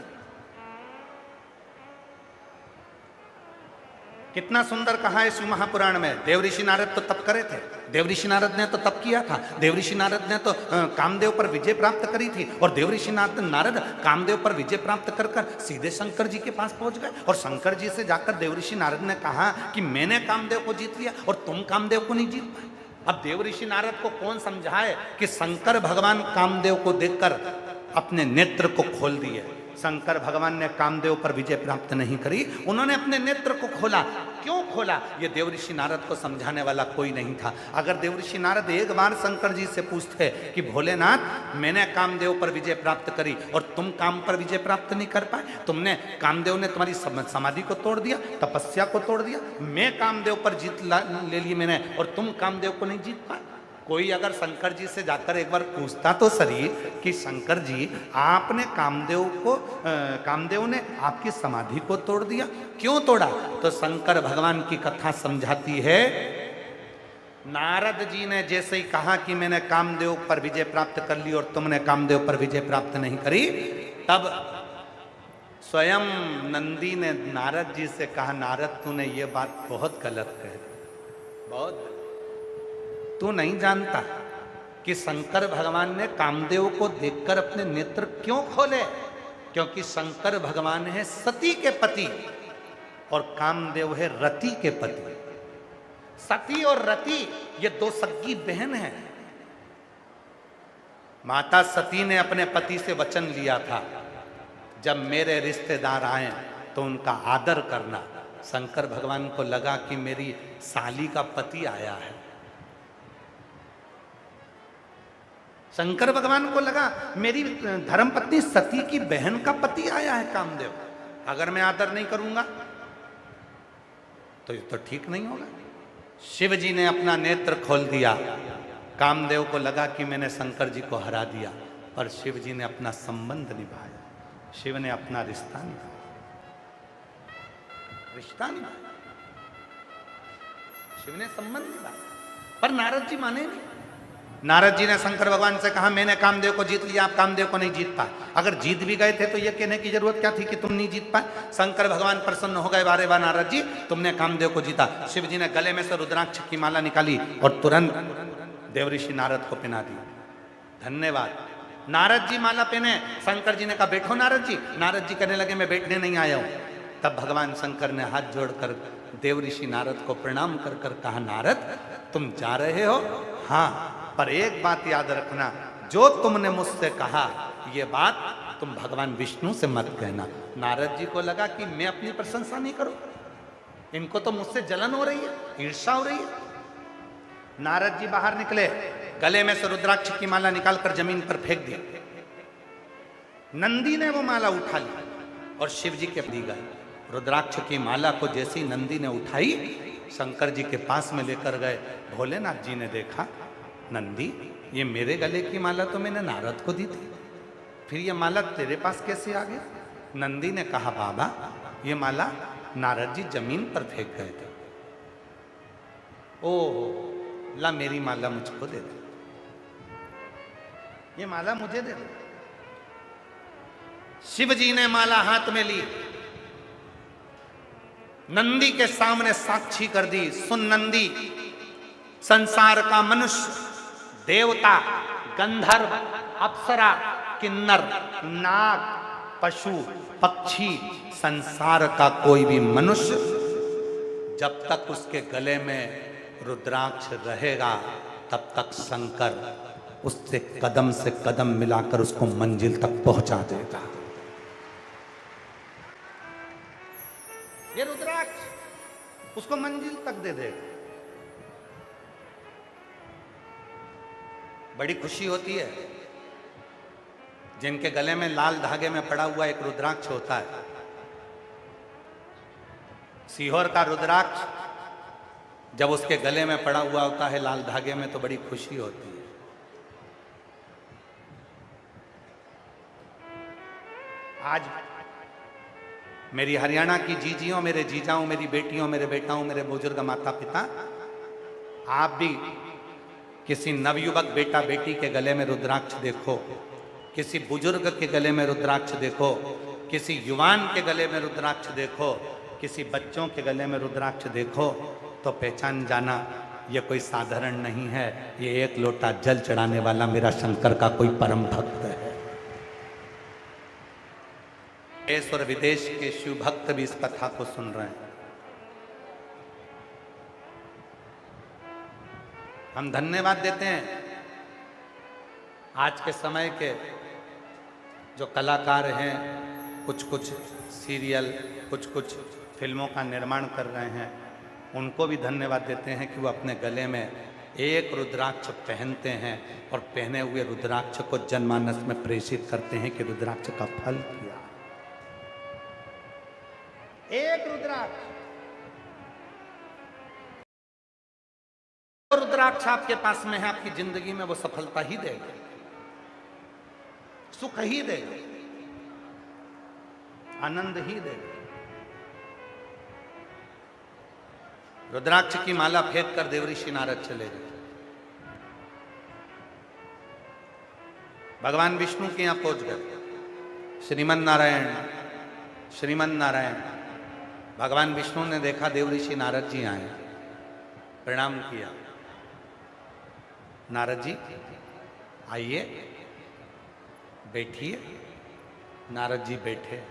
कितना सुंदर कहा है शिव महापुराण में। देवऋषि नारद तो तप करे थे, देवऋषि नारद ने तो तप किया था, देवऋषि नारद ने तो कामदेव पर विजय प्राप्त करी थी। और देवऋषि नारद कामदेव पर विजय प्राप्त कर सीधे शंकर जी के पास पहुंच गए। और शंकर जी से जाकर देवऋषि नारद ने कहा कि मैंने कामदेव को जीत लिया और तुम कामदेव को नहीं जीत पाए। अब देवऋषि नारद को कौन समझाए कि शंकर भगवान कामदेव को देखकर अपने नेत्र को खोल दिए। शंकर भगवान ने कामदेव पर विजय प्राप्त नहीं करी, उन्होंने अपने नेत्र को खोला। क्यों खोला? ये देवऋषि नारद को समझाने वाला कोई नहीं था। अगर देवऋषि नारद एक बार शंकर जी से पूछते कि भोलेनाथ मैंने कामदेव पर विजय प्राप्त करी और तुम काम पर विजय प्राप्त नहीं कर पाए, तुमने कामदेव ने तुम्हारी समाधि को तोड़ दिया, तपस्या को तोड़ दिया, मैं कामदेव पर जीत ले ली मैंने और तुम कामदेव को नहीं जीत पाए। कोई अगर शंकर जी से जाकर एक बार पूछता तो सही कि शंकर जी आपने कामदेव ने आपकी समाधि को तोड़ दिया, क्यों तोड़ा? तो शंकर भगवान की कथा समझाती है, नारद जी ने जैसे ही कहा कि मैंने कामदेव पर विजय प्राप्त कर ली और तुमने कामदेव पर विजय प्राप्त नहीं करी, तब स्वयं नंदी ने नारद जी से कहा, नारद तूने ये बात बहुत गलत कह दी, बहुत। तू नहीं जानता कि शंकर भगवान ने कामदेव को देखकर अपने नेत्र क्यों खोले? क्योंकि शंकर भगवान है सती के पति और कामदेव है रति के पति। सती और रति ये दो सगी बहन हैं। माता सती ने अपने पति से वचन लिया था, जब मेरे रिश्तेदार आए तो उनका आदर करना। शंकर भगवान को लगा कि मेरी साली का पति आया है। शंकर भगवान को लगा मेरी धर्मपत्नी सती की बहन का पति आया है कामदेव, अगर मैं आदर नहीं करूंगा तो ये तो ठीक नहीं होगा। शिव जी ने अपना नेत्र खोल दिया। कामदेव को लगा कि मैंने शंकर जी को हरा दिया, पर शिव जी ने अपना संबंध निभाया, शिव ने अपना रिश्ता निभाया, शिव ने संबंध निभाया। पर नारद जी माने नहीं। नारद जी ने शंकर भगवान से कहा मैंने कामदेव को जीत लिया, आप कामदेव को नहीं जीत पाए। अगर जीत भी गए थे तो ये कहने की जरूरत क्या थी कि तुम नहीं जीत पाए। शंकर भगवान प्रसन्न हो गए, बारे बार नारद जी तुमने कामदेव को जीता। शिव जी ने गले में से रुद्राक्ष की माला निकाली और तुरंत देवऋषि नारद को पहना दी। धन्यवाद। नारद जी माला पहने, शंकर जी ने कहा बैठो नारद जी। नारद जी कहने लगे मैं बैठने नहीं आया हूं। तब भगवान शंकर ने हाथ जोड़कर देवऋषि नारद को प्रणाम कर कर कहा नारद तुम जा रहे हो, हाँ, पर एक बात याद रखना, जो तुमने मुझसे कहा ये बात तुम भगवान विष्णु से मत कहना। नारद जी को लगा कि मैं अपनी प्रशंसा नहीं करूं, इनको तो मुझसे जलन हो रही है, ईर्ष्या हो रही है। नारद जी बाहर निकले, गले में से रुद्राक्ष की माला निकालकर जमीन पर फेंक दी। नंदी ने वो माला उठा ली और शिव जी के दी गई। रुद्राक्ष की माला को जैसी नंदी ने उठाई, शंकर जी के पास में लेकर गए। भोलेनाथ जी ने देखा नंदी ये मेरे गले की माला तो मैंने नारद को दी थी, फिर ये माला तेरे पास कैसे आ गई? नंदी ने कहा बाबा ये माला नारद जी जमीन पर फेंक गए थे। ओ ला मेरी माला मुझको दे दे, ये माला मुझे दे दे। शिव जी ने माला हाथ में ली, नंदी के सामने साक्षी कर दी। सुन नंदी, संसार का मनुष्य, देवता, गंधर्व, अप्सरा, किन्नर, नाग, पशु, पक्षी, संसार का कोई भी मनुष्य जब तक उसके गले में रुद्राक्ष रहेगा तब तक शंकर उससे कदम से कदम मिलाकर उसको मंजिल तक पहुंचा देगा। ये रुद्राक्ष उसको मंजिल तक दे देगा। बड़ी खुशी होती है जिनके गले में लाल धागे में पड़ा हुआ एक रुद्राक्ष होता है। सीहोर का रुद्राक्ष जब उसके गले में पड़ा हुआ होता है लाल धागे में तो बड़ी खुशी होती है। आज मेरी हरियाणा की जीजियों, मेरे जीजाओं, मेरी बेटियों, मेरे बेटाओं, मेरे बुजुर्ग माता पिता, आप भी किसी नवयुवक बेटा बेटी के गले में रुद्राक्ष देखो, किसी बुजुर्ग के गले में रुद्राक्ष देखो, किसी युवान के गले में रुद्राक्ष देखो, किसी बच्चों के गले में रुद्राक्ष देखो तो पहचान जाना ये कोई साधारण नहीं है, ये एक लोटा जल चढ़ाने वाला मेरा शंकर का कोई परम भक्त है। देश और विदेश के शिव भक्त भी इस कथा को सुन रहे हैं। हम धन्यवाद देते हैं आज के समय के जो कलाकार हैं, कुछ कुछ सीरियल, कुछ कुछ फिल्मों का निर्माण कर रहे हैं, उनको भी धन्यवाद देते हैं कि वो अपने गले में एक रुद्राक्ष पहनते हैं और पहने हुए रुद्राक्ष को जनमानस में प्रेषित करते हैं कि रुद्राक्ष का फल किया। एक रुद्राक्ष, रुद्राक्ष आपके पास में है, आपकी जिंदगी में वो सफलता ही देगा, सुख ही देगा, आनंद ही देगा। रुद्राक्ष की माला फेंक कर देवऋषि नारद चले गए। भगवान विष्णु के यहां पहुंच गए। श्रीमन नारायण, श्रीमन नारायण। भगवान विष्णु ने देखा देवऋषि नारद जी आए, प्रणाम किया। नारद जी आइए, बैठिए। नारद जी बैठे।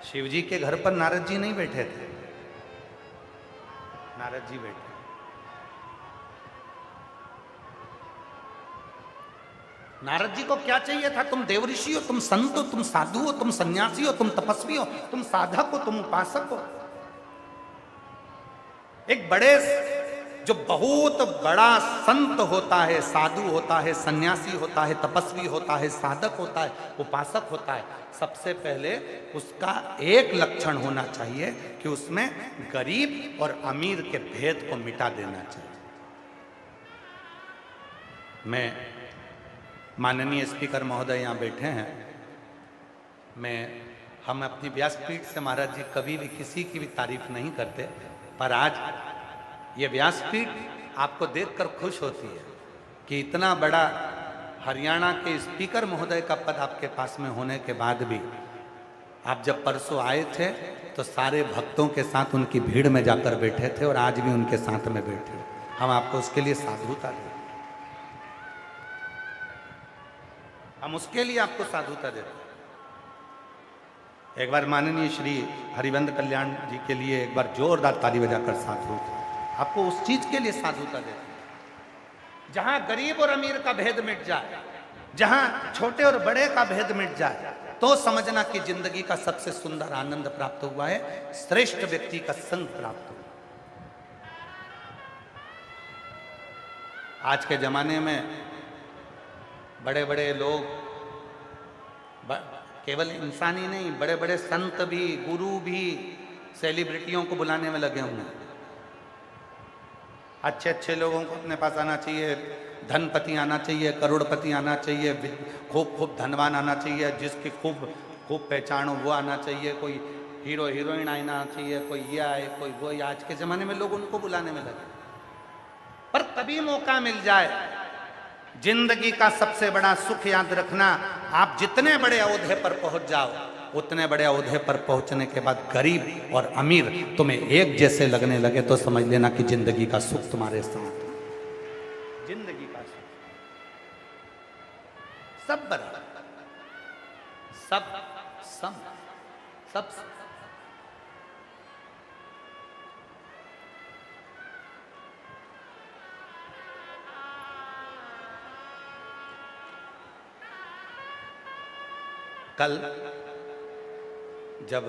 शिव जी के घर पर नारद जी नहीं बैठे थे, नारद जी बैठे। नारद जी को क्या चाहिए था? तुम देवऋषि हो, तुम संत हो, तुम साधु हो, तुम सन्यासी हो, तुम तपस्वी हो, तुम साधक हो, तुम उपासक हो। एक बड़े जो बहुत बड़ा संत होता है, साधु होता है, सन्यासी होता है, तपस्वी होता है, साधक होता है, उपासक होता है, सबसे पहले उसका एक लक्षण होना चाहिए कि उसमें गरीब और अमीर के भेद को मिटा देना चाहिए। मैं माननीय स्पीकर महोदय यहाँ बैठे हैं, हम अपनी व्यासपीठ से महाराज जी कभी भी किसी की भी तारीफ नहीं करते, पर आज ये व्यासपीठ आपको देखकर खुश होती है कि इतना बड़ा हरियाणा के स्पीकर महोदय का पद आपके पास में होने के बाद भी आप जब परसों आए थे तो सारे भक्तों के साथ उनकी भीड़ में जाकर बैठे थे और आज भी उनके साथ में बैठे। हम आपको उसके लिए साधुता देते, हम उसके लिए आपको साधुता देते। एक बार माननीय श्री हरिवंद कल्याण जी के लिए एक बार जोरदार ताली बजाकर साधुता, आपको उस चीज के लिए साधुता देते जहां गरीब और अमीर का भेद मिट जाए, जहां छोटे और बड़े का भेद मिट जाए, तो समझना कि जिंदगी का सबसे सुंदर आनंद प्राप्त हुआ है, श्रेष्ठ व्यक्ति का संग प्राप्त हुआ। आज के जमाने में बड़े बड़े लोग, केवल इंसान ही नहीं, बड़े बड़े संत भी, गुरु भी सेलिब्रिटियों को बुलाने में लगे हुए हैं। अच्छे अच्छे लोगों को अपने पास आना चाहिए, धनपति आना चाहिए, करोड़पति आना चाहिए, खूब खूब धनवान आना चाहिए, जिसकी खूब खूब पहचान हो वो आना चाहिए, कोई हीरो हीरोइन आना चाहिए, कोई ये आए कोई वो। आज के ज़माने में लोग उनको बुलाने में लगे। पर कभी मौका मिल जाए, जिंदगी का सबसे बड़ा सुख याद रखना, आप जितने बड़े ओहदे पर पहुंच जाओ, उतने बड़े ओहदे पर पहुंचने के बाद गरीब और अमीर तुम्हें एक जैसे लगने लगे तो समझ लेना कि जिंदगी का सुख तुम्हारे साथ। जिंदगी का सुख सब बराबर, सब सम, सब कल जब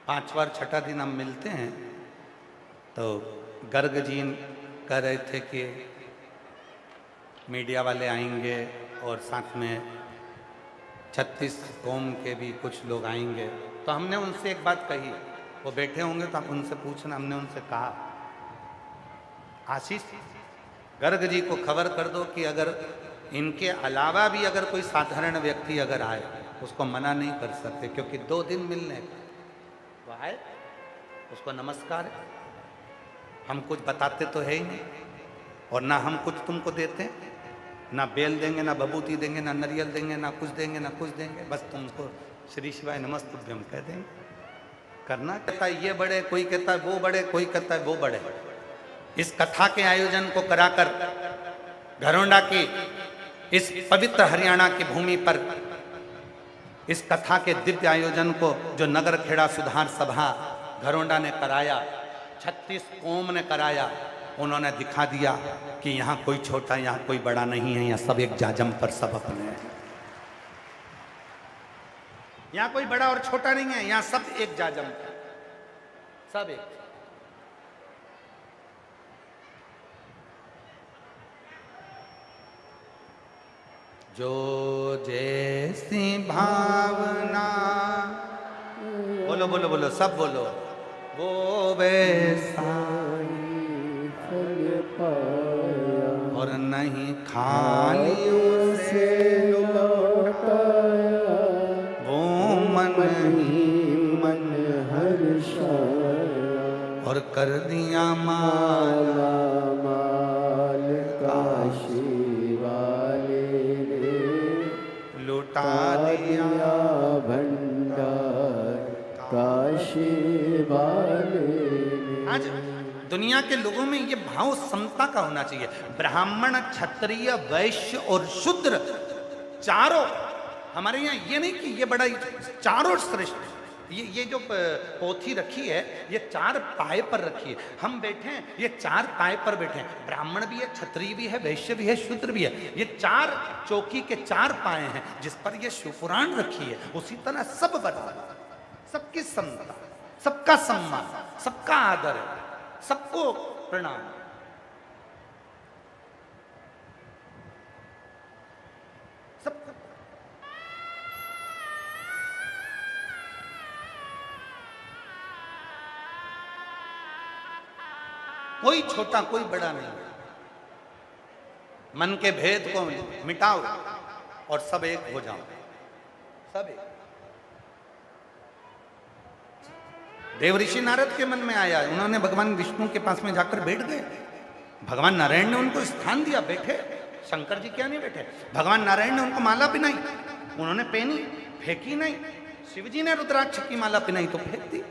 5वां और 6ठा दिन हम मिलते हैं तो गर्ग जी कह रहे थे कि मीडिया वाले आएंगे और साथ में 36 कौम के भी कुछ लोग आएंगे। तो हमने उनसे एक बात कही, वो बैठे होंगे तो आप उनसे पूछना। हमने उनसे कहा, आशीष गर्ग जी को खबर कर दो कि अगर इनके अलावा भी अगर कोई साधारण व्यक्ति अगर आए उसको मना नहीं कर सकते, क्योंकि 2 दिन मिलने वो आए, उसको नमस्कार है। हम कुछ बताते तो है ही नहीं, और ना हम कुछ तुमको देते, ना बेल देंगे, ना बबूती देंगे, ना नारियल देंगे, ना कुछ देंगे, ना कुछ देंगे। बस तुमको श्री शिवाय नमस्तुभ्यम कह देंगे। करना कहता है ये बड़े, कोई कहता है वो बड़े, कोई कहता है वो बड़े। इस कथा के आयोजन को कराकर घरोंडा की इस पवित्र हरियाणा की भूमि पर इस कथा के दिव्य आयोजन को जो नगर खेड़ा सुधार सभा घरोंडा ने कराया, 36 कौम ने कराया, उन्होंने दिखा दिया कि यहाँ कोई छोटा, यहाँ कोई बड़ा नहीं है, यहाँ सब एक जाजम पर सब अपने हैं। यहाँ कोई बड़ा और छोटा नहीं है, यहाँ सब एक जाजम पर, सब एक। जो जैसी भावना, बोलो बोलो बोलो सब बोलो, वो वैसा फल पाया और नहीं खाली से लौटाया, वो मन ही मन हर्षाया और कर दिया माला माल काशी वाले ने लुटा दिया भंडार काशी वाले ने। आज दुनिया के लोगों में ये भाव समता का होना चाहिए। ब्राह्मण, क्षत्रिय, वैश्य और शूद्र चारों, हमारे यहाँ ये नहीं कि ये बड़ा, चारों श्रेष्ठ। ये जो पोथी रखी है ये 4 पाए पर रखी है। हम बैठे हैं ये 4 पाए पर बैठे हैं। ब्राह्मण भी है, क्षत्रिय भी है, वैश्य भी है, शूद्र भी है। ये 4 चौकी के 4 पाए हैं जिस पर ये शिवपुराण रखी है। उसी तरह सब बराबर, सबकी समता, सबका सम्मान, सबका आदर है, सबको प्रणाम। सबको कोई छोटा कोई बड़ा नहीं। मन के भेद को मिटाओ और सब एक हो जाओ, सब एक। देव ऋषि नारद के मन में आया, उन्होंने भगवान विष्णु के पास में जाकर बैठ गए भगवान नारायण ने उनको स्थान दिया, बैठे। शंकर जी क्या नहीं बैठे? भगवान नारायण ने उनको माला पिनाई, उन्होंने पहनी, फेंकी नहीं। शिव जी ने रुद्राक्ष की माला पिनाई तो फेंक दी।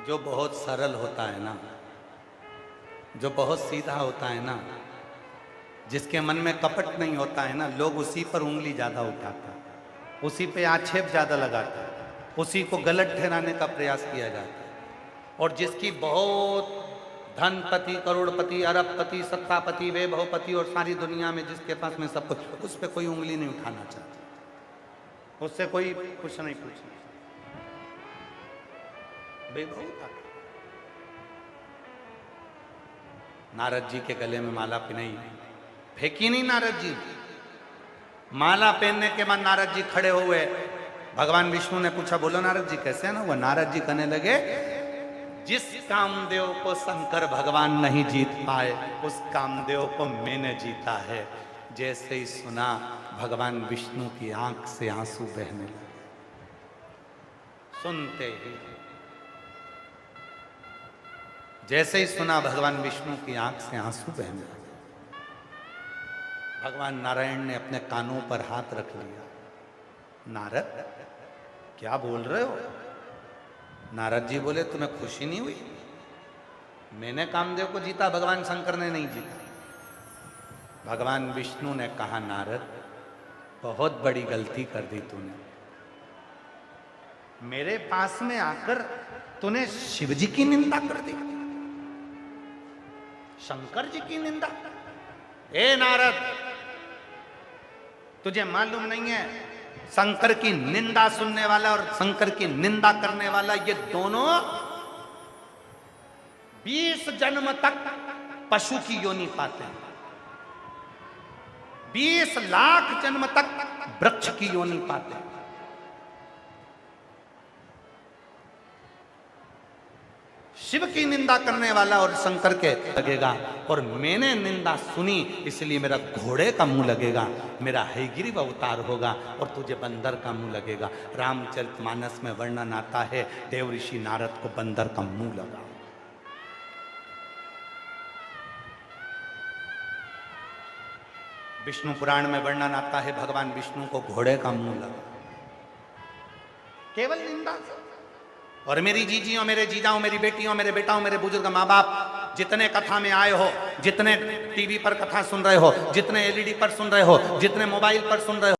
जो बहुत सरल होता है ना, जो बहुत सीधा होता है ना, जिसके मन में कपट नहीं होता है ना, लोग उसी पर उंगली ज्यादा उठाता, उसी पे आक्षेप ज्यादा लगाता, उसी को गलत ठहराने का प्रयास किया जाता है। और जिसकी बहुत धनपति, करोड़पति, अरबपति, सत्तापति, वैभवपति और सारी दुनिया में जिसके पास में सब कुछ, उस पर कोई उंगली नहीं उठाना चाहता, उससे कोई कुछ नहीं पूछना। वैभव था। नारद जी के गले में माला पिनाई, फेंकी नहीं नारद जी। माला पहनने के बाद नारद जी खड़े हुए, भगवान विष्णु ने पूछा, बोलो नारद जी कैसे है ना? वो नारद जी कहने लगे, जिस कामदेव को शंकर भगवान नहीं जीत पाए, उस कामदेव को मैंने जीता है। जैसे ही सुना, भगवान विष्णु की आंख से आंसू बहने लगे। सुनते ही, जैसे ही सुना, भगवान विष्णु की आंख से आंसू बहने लगे। भगवान नारायण ने अपने कानों पर हाथ रख लिया। नारद क्या बोल रहे हो? नारद जी बोले, तुम्हें खुशी नहीं हुई? मैंने कामदेव को जीता, भगवान शंकर ने नहीं जीता। भगवान विष्णु ने कहा, नारद बहुत बड़ी गलती कर दी तूने। मेरे पास में आकर तूने शिव जी की निंदा कर दी, शंकर जी की निंदा। ए नारद, तुझे मालूम नहीं है, शंकर की निंदा सुनने वाला और शंकर की निंदा करने वाला, ये दोनों 20 जन्म तक पशु की योनि पाते हैं, 20 लाख जन्म तक वृक्ष की योनि पाते हैं। शिव की निंदा करने वाला और शंकर के लगेगा, और मैंने निंदा सुनी इसलिए मेरा घोड़े का मुंह लगेगा, मेरा हयग्रीव अवतार होगा, और तुझे बंदर का मुंह लगेगा। रामचरितमानस में वर्णन आता है, देव ऋषि नारद को बंदर का मुंह लगा। विष्णु पुराण में वर्णन आता है, भगवान विष्णु को घोड़े का मुंह लगा, केवल निंदा से। और मेरी जीजियों, मेरे जीजाओं, मेरी बेटियों, मेरे बेटाओं, मेरे बुजुर्ग माँ बाप, जितने कथा में आए हो, जितने टीवी पर कथा सुन रहे हो, जितने एलईडी पर सुन रहे हो, जितने मोबाइल पर सुन रहे हो,